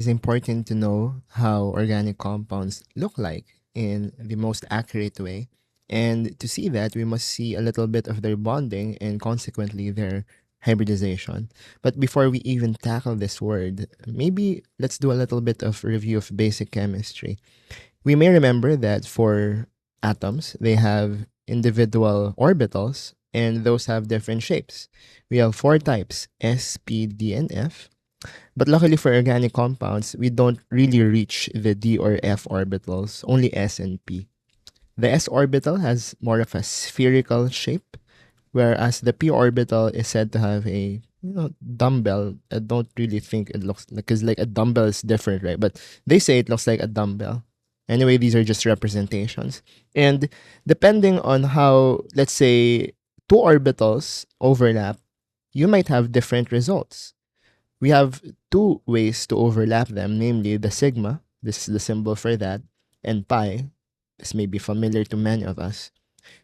It's important to know how organic compounds look like in the most accurate way. And to see that, we must see a little bit of their bonding and consequently their hybridization. But before we even tackle this word, maybe let's do a little bit of review of basic chemistry. We may remember that for atoms, they have individual orbitals and those have different shapes. We have four types: S, P, D, and F. But luckily for organic compounds, we don't really reach the D or F orbitals, only S and P. The S orbital has more of a spherical shape, whereas the P orbital is said to have a dumbbell. I don't really think it looks like, because like a dumbbell is different, right? But they say it looks like a dumbbell. Anyway, these are just representations. And depending on how, let's say, two orbitals overlap, you might have different results. We have two ways to overlap them, namely the sigma, this is the symbol for that, and pi. This may be familiar to many of us.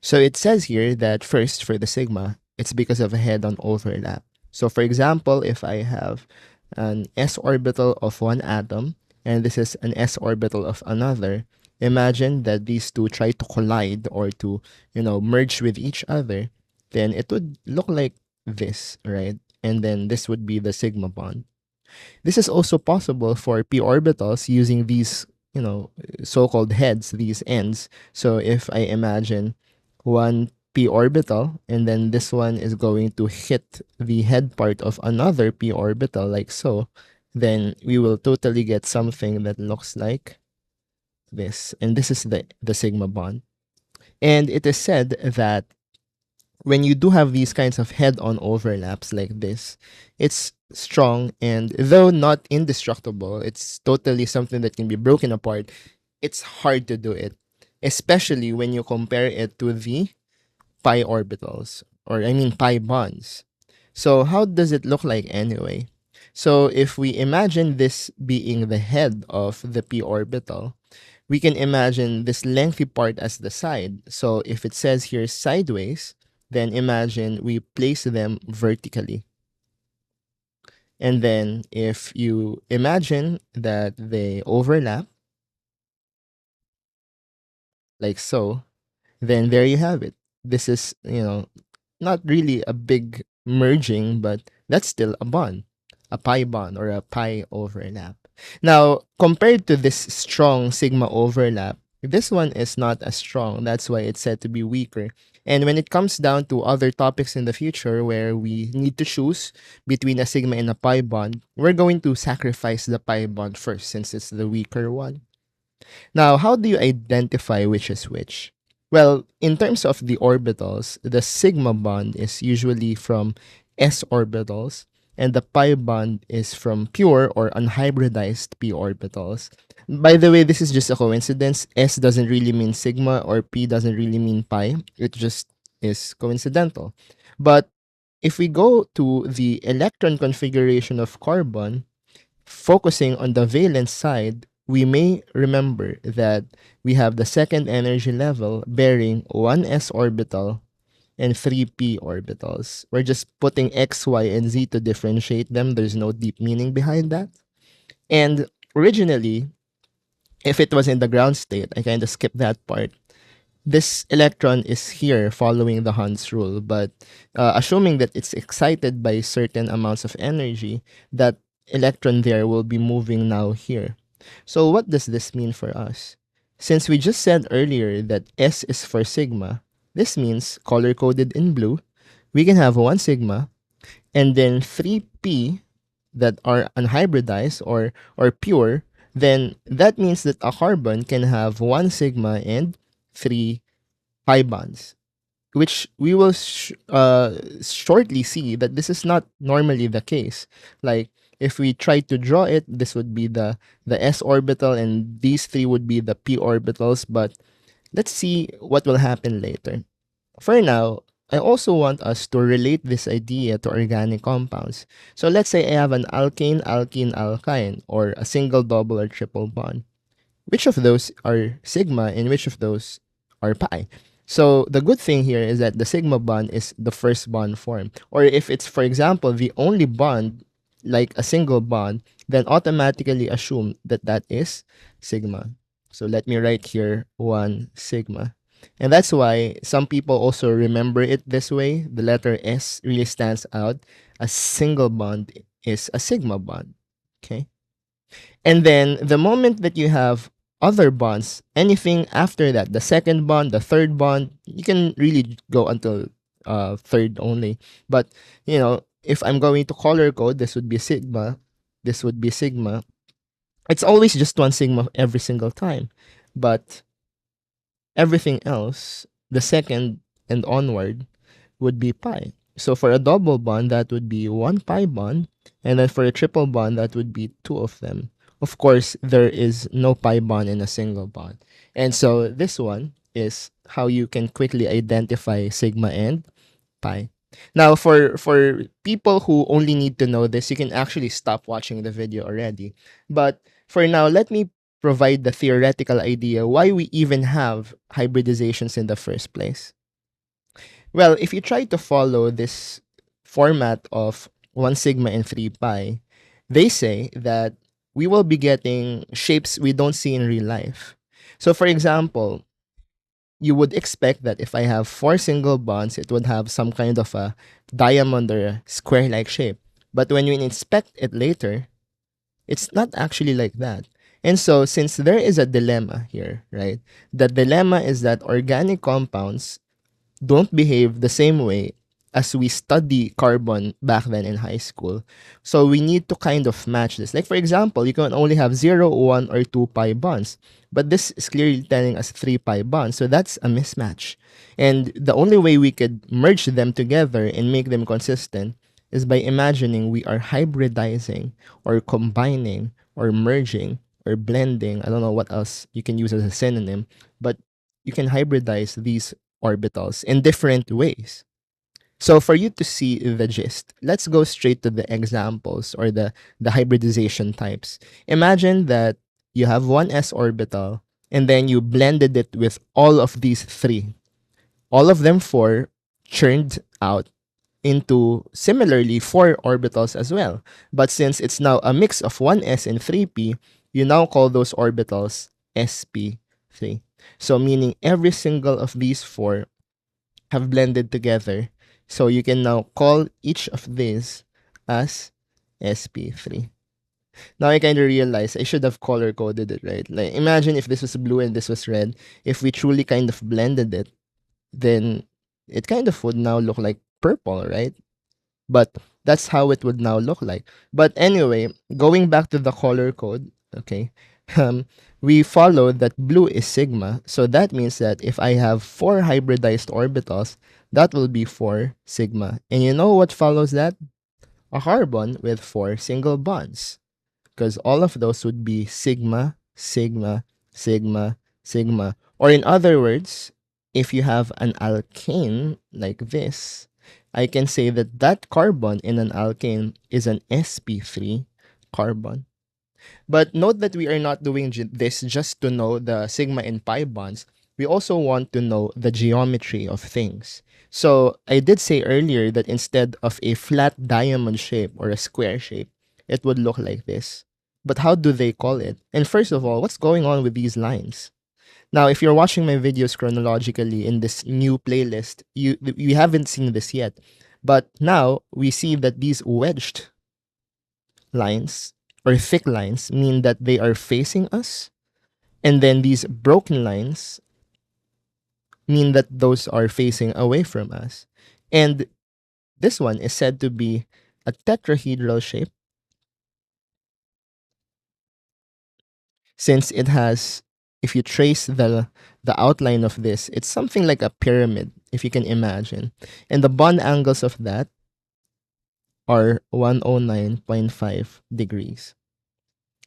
So it says here that first, for the sigma, it's because of a head-on overlap. So for example, if I have an s orbital of one atom, and this is an s orbital of another, imagine that these two try to collide or to, merge with each other, then it would look like this, right? And then this would be the sigma bond. This is also possible for p orbitals using these, so-called heads, these ends. So if I imagine one p orbital and then this one is going to hit the head part of another p orbital like so, then we will totally get something that looks like this. And this is the sigma bond. And it is said that when you do have these kinds of head-on overlaps like this, it's strong, and though not indestructible, it's totally something that can be broken apart. It's hard to do it, especially when you compare it to the pi orbitals, or I mean pi bonds. So how does it look like anyway? So if we imagine this being the head of the p orbital, we can imagine this lengthy part as the side. So if it says here sideways, then imagine we place them vertically. And then if you imagine that they overlap, like so, then there you have it. This is, not really a big merging, but that's still a bond, a pi bond or a pi overlap. Now, compared to this strong sigma overlap, this one is not as strong. That's why it's said to be weaker. And when it comes down to other topics in the future where we need to choose between a sigma and a pi bond, we're going to sacrifice the pi bond first since it's the weaker one. Now, how do you identify which is which? Well, in terms of the orbitals, the sigma bond is usually from s orbitals, and the pi bond is from pure or unhybridized p orbitals. By the way, this is just a coincidence. S doesn't really mean sigma, or p doesn't really mean pi. It just is coincidental. But if we go to the electron configuration of carbon, focusing on the valence side, we may remember that we have the second energy level bearing one s orbital and three p orbitals. We're just putting x, y, and z to differentiate them. There's no deep meaning behind that. And originally, if it was in the ground state, I kind of skipped that part. This electron is here following the Hund's rule, but assuming that it's excited by certain amounts of energy, that electron there will be moving now here. So what does this mean for us? Since we just said earlier that S is for sigma, this means color-coded in blue, we can have one sigma and then 3p that are unhybridized or pure, then that means that a carbon can have one sigma and three pi bonds, which we will shortly see that this is not normally the case. Like if we try to draw it, this would be the s orbital and these three would be the p orbitals, but let's see what will happen later. For now, I also want us to relate this idea to organic compounds. So let's say I have an alkane, alkene, alkyne, or a single, double, or triple bond. Which of those are sigma and which of those are pi? So the good thing here is that the sigma bond is the first bond form. Or if it's, for example, the only bond, like a single bond, then automatically assume that that is sigma. So let me write here 1 sigma. And that's why some people also remember it this way. The letter S really stands out. A single bond is a sigma bond. Okay. And then the moment that you have other bonds, anything after that, the second bond, the third bond, you can really go until third only. But, if I'm going to color code, this would be sigma, this would be sigma. It's always just one sigma every single time. But everything else, the second and onward, would be pi. So for a double bond, that would be one pi bond. And then for a triple bond, that would be two of them. Of course, there is no pi bond in a single bond. And so this one is how you can quickly identify sigma and pi. Now, for people who only need to know this, you can actually stop watching the video already. But for now, let me provide the theoretical idea why we even have hybridizations in the first place. Well, if you try to follow this format of 1 sigma and 3 pi, they say that we will be getting shapes we don't see in real life. So, for example, you would expect that if I have 4 single bonds, it would have some kind of a diamond or a square like shape. But when you inspect it later, it's not actually like that. And so, since there is a dilemma here, right? The dilemma is that organic compounds don't behave the same way as we study carbon back then in high school. So we need to kind of match this. Like for example, you can only have 0, 1, or 2 pi bonds. But this is clearly telling us 3 pi bonds. So that's a mismatch. And the only way we could merge them together and make them consistent is by imagining we are hybridizing or combining or merging or blending. I don't know what else you can use as a synonym, but you can hybridize these orbitals in different ways. So for you to see the gist, let's go straight to the examples or the hybridization types. Imagine that you have one s orbital and then you blended it with all of these three. All of them four churned out into similarly four orbitals as well. But since it's now a mix of 1s and 3p, you now call those orbitals sp3. So meaning every single of these four have blended together. So you can now call each of these as sp3. Now I kind of realize I should have color coded it, right? Like imagine if this was blue and this was red. If we truly kind of blended it, then it kind of would now look like purple, right? But that's how it would now look like. But anyway, going back to the color code, okay, we follow that blue is sigma. So that means that if I have 4 hybridized orbitals, that will be 4 sigma. And you know what follows that? A carbon with 4 single bonds. Because all of those would be sigma, sigma, sigma, sigma. Or in other words, if you have an alkane like this, I can say that that carbon in an alkane is an sp3 carbon. But note that we are not doing this just to know the sigma and pi bonds. We also want to know the geometry of things. So I did say earlier that instead of a flat diamond shape or a square shape, it would look like this. But how do they call it? And first of all, what's going on with these lines? Now, if you're watching my videos chronologically in this new playlist, you haven't seen this yet. But now we see that these wedged lines or thick lines mean that they are facing us. And then these broken lines mean that those are facing away from us. And this one is said to be a tetrahedral shape since it has, if you trace the outline of this, it's something like a pyramid, if you can imagine. And the bond angles of that are 109.5 degrees.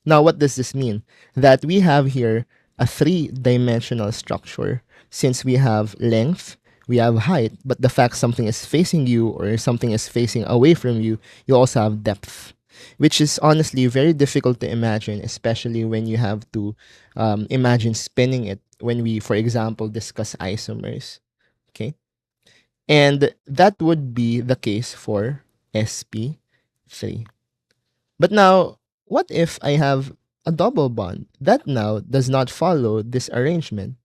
Now, what does this mean? That we have here a three-dimensional structure since we have length, we have height, but the fact something is facing you or something is facing away from you, you also have depth, which is honestly very difficult to imagine, especially when you have to imagine spinning it when we, for example, discuss isomers. Okay? And that would be the case for sp3. But now, what if I have a double bond? That now does not follow this arrangement.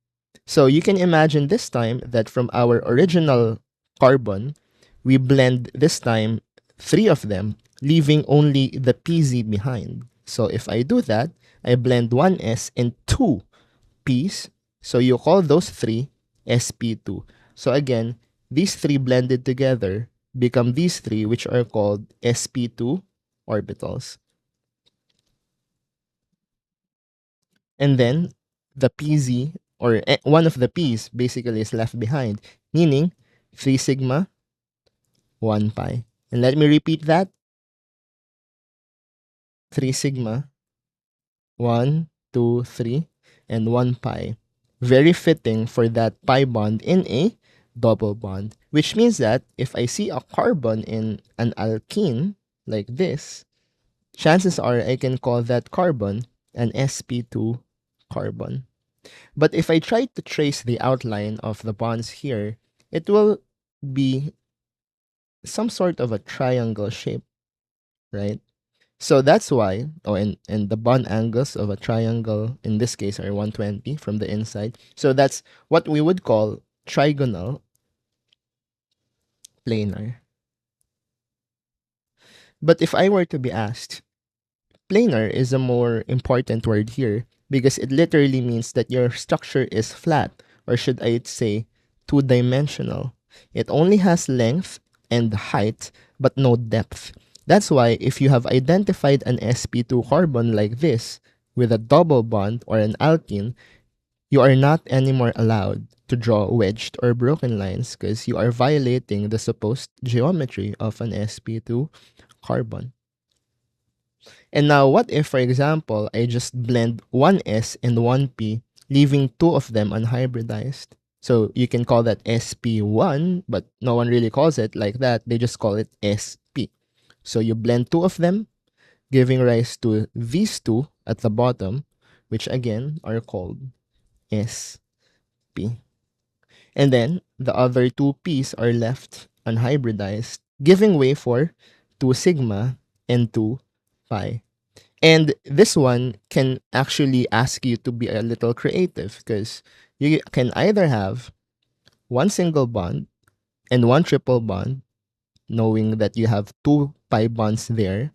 So you can imagine this time that from our original carbon, we blend this time three of them, leaving only the PZ behind. So if I do that, I blend one S and two P's. So you call those three sp2. So again, these three blended together become these three, which are called sp2 orbitals. And then the pz, or one of the p's basically is left behind, meaning 3 sigma 1 pi. And let me repeat that: 3 sigma 1, 2, 3, and 1 pi. Very fitting for that pi bond in a double bond, which means that if I see a carbon in an alkene like this, chances are I can call that carbon an sp2 carbon. But if I try to trace the outline of the bonds here, it will be some sort of a triangle shape, right? So that's why, and the bond angles of a triangle in this case are 120 from the inside. So that's what we would call trigonal planar. But if I were to be asked, planar is a more important word here because it literally means that your structure is flat, or should I say, two-dimensional. It only has length and height, but no depth. That's why if you have identified an sp2 carbon like this with a double bond or an alkene, you are not anymore allowed to draw wedged or broken lines because you are violating the supposed geometry of an sp2 carbon. And now, what if, for example, I just blend one S and one P, leaving two of them unhybridized? So you can call that SP1, but no one really calls it like that. They just call it SP. So you blend two of them, giving rise to these two at the bottom, which again are called SP. And then the other two P's are left unhybridized, giving way for 2 sigma and 2 pi. And this one can actually ask you to be a little creative because you can either have one single bond and one triple bond, knowing that you have two pi bonds there,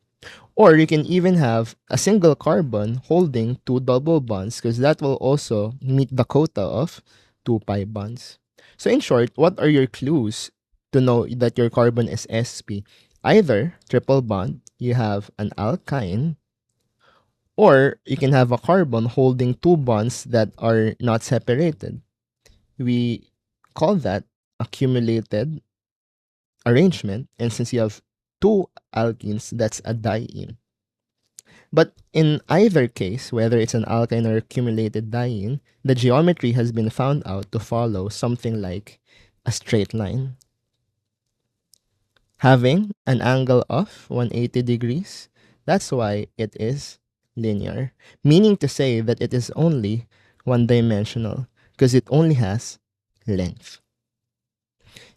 or you can even have a single carbon holding two double bonds because that will also meet the quota of two pi bonds. So in short, what are your clues to know that your carbon is sp? Either triple bond, you have an alkyne, or you can have a carbon holding two bonds that are not separated. We call that accumulated arrangement. And since you have two alkenes, that's a diene. But in either case, whether it's an alkyne or accumulated diene, the geometry has been found out to follow something like a straight line, having an angle of 180 degrees. That's why it is linear, meaning to say that it is only one dimensional because it only has length.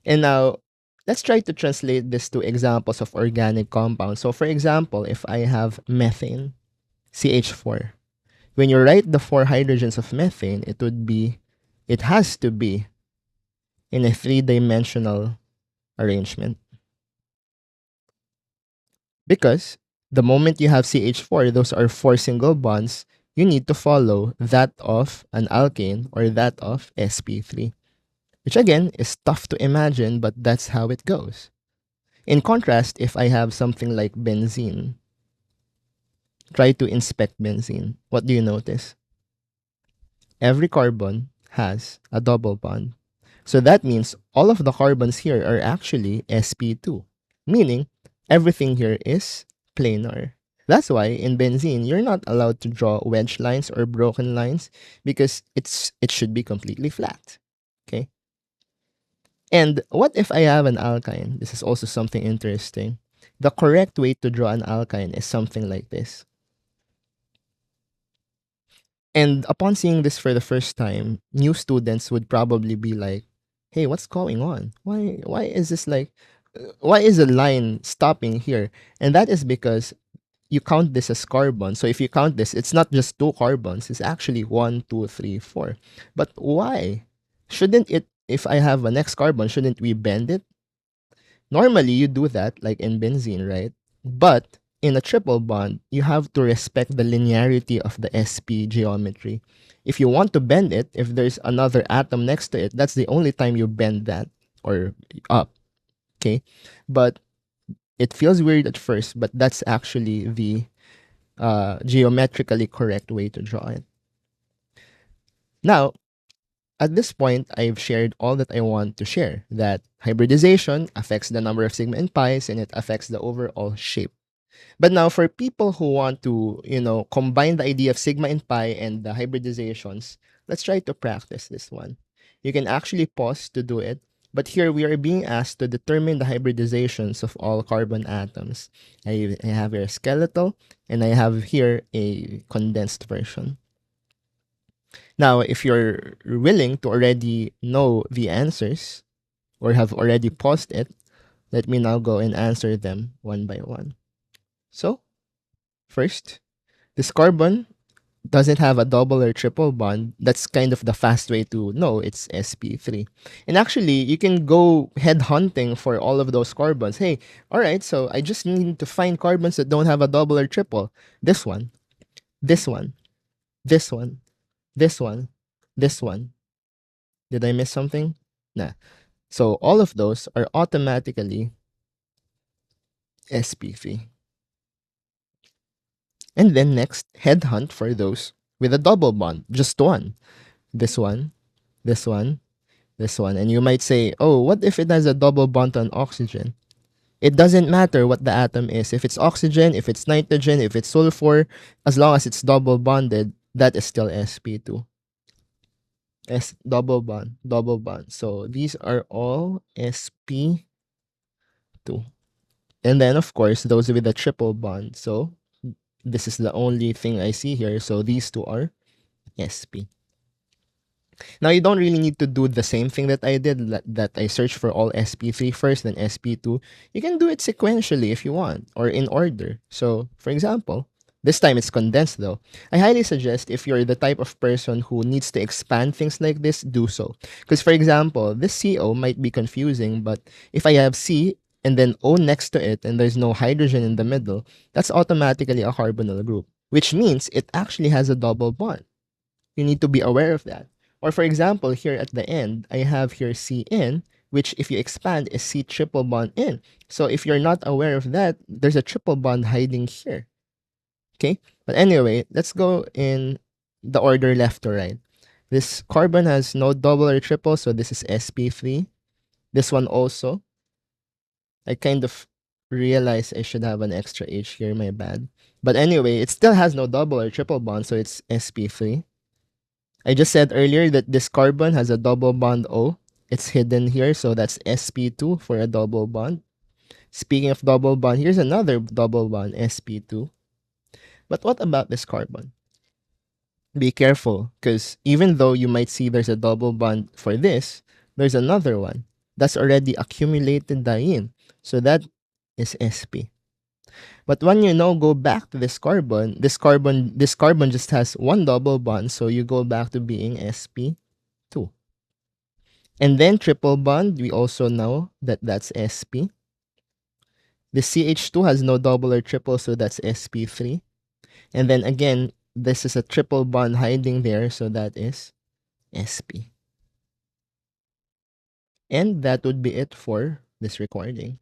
And now, let's try to translate this to examples of organic compounds. So, for example, if I have methane, CH4, when you write the four hydrogens of methane, it has to be in a three-dimensional arrangement. Because the moment you have CH4, those are four single bonds, you need to follow that of an alkane or that of sp3, which again is tough to imagine, but that's how it goes. In contrast, if I have something like benzene, try to inspect benzene. What do you notice? Every carbon has a double bond. So that means all of the carbons here are actually sp2, meaning everything here is planar. That's why in benzene, you're not allowed to draw wedge lines or broken lines because it should be completely flat. Okay? And what if I have an alkyne? This is also something interesting. The correct way to draw an alkyne is something like this. And upon seeing this for the first time, new students would probably be like, "Hey, what's going on? Why is this like why is the line stopping here?" And that is because you count this as carbon. So if you count this, it's not just two carbons, it's actually one, two, three, four. But why? Shouldn't it, if I have a next carbon, shouldn't we bend it? Normally, you do that, like in benzene, right? But in a triple bond, you have to respect the linearity of the sp geometry. If you want to bend it, if there's another atom next to it, that's the only time you bend that or up, okay? But it feels weird at first, but that's actually the geometrically correct way to draw it. Now, at this point, I've shared all that I want to share, that hybridization affects the number of sigma and pi's and it affects the overall shape. But now for people who want to, combine the idea of sigma and pi and the hybridizations, let's try to practice this one. You can actually pause to do it, but here we are being asked to determine the hybridizations of all carbon atoms. I have here a skeletal, and I have here a condensed version. Now, if you're willing to already know the answers or have already paused it, let me now go and answer them one by one. So, first, this carbon doesn't have a double or triple bond. That's kind of the fast way to know it's sp3. And actually, you can go head hunting for all of those carbons. Hey, all right, so I just need to find carbons that don't have a double or triple. This one, this one, this one, this one, this one. Did I miss something? Nah. So all of those are automatically sp3. And then next, headhunt for those with a double bond, just one. This one, this one, this one. And you might say, oh, what if it has a double bond on oxygen? It doesn't matter what the atom is. If it's oxygen, if it's nitrogen, if it's sulfur, as long as it's double bonded, that is still sp2. S double bond, double bond. So these are all sp2. And then, of course, those with a triple bond. So this is the only thing I see here. So these two are sp. Now, you don't really need to do the same thing that I did, that I searched for all sp3 first, then sp2. You can do it sequentially if you want, or in order. So, for example, this time it's condensed though. I highly suggest, if you're the type of person who needs to expand things like this, do so. Because, for example, this CO might be confusing, but if I have C and then O next to it and there's no hydrogen in the middle, that's automatically a carbonyl group, which means it actually has a double bond. You need to be aware of that. Or for example, here at the end, I have here CN, which if you expand is C triple bond N. So if you're not aware of that, there's a triple bond hiding here. Okay? But anyway, let's go in the order left to right. This carbon has no double or triple, so this is sp3. This one also. I kind of realized I should have an extra H here, my bad. But anyway, it still has no double or triple bond, so it's sp3. I just said earlier that this carbon has a double bond O. It's hidden here, so that's sp2 for a double bond. Speaking of double bond, here's another double bond, sp2. But what about this carbon? Be careful, because even though you might see there's a double bond for this, there's another one that's already accumulated diene. So that is sp. But when you now go back to this carbon just has one double bond, so you go back to being sp2. And then triple bond, we also know that that's sp. The CH2 has no double or triple, so that's sp3. And then again, this is a triple bond hiding there, so that is sp. And that would be it for this recording.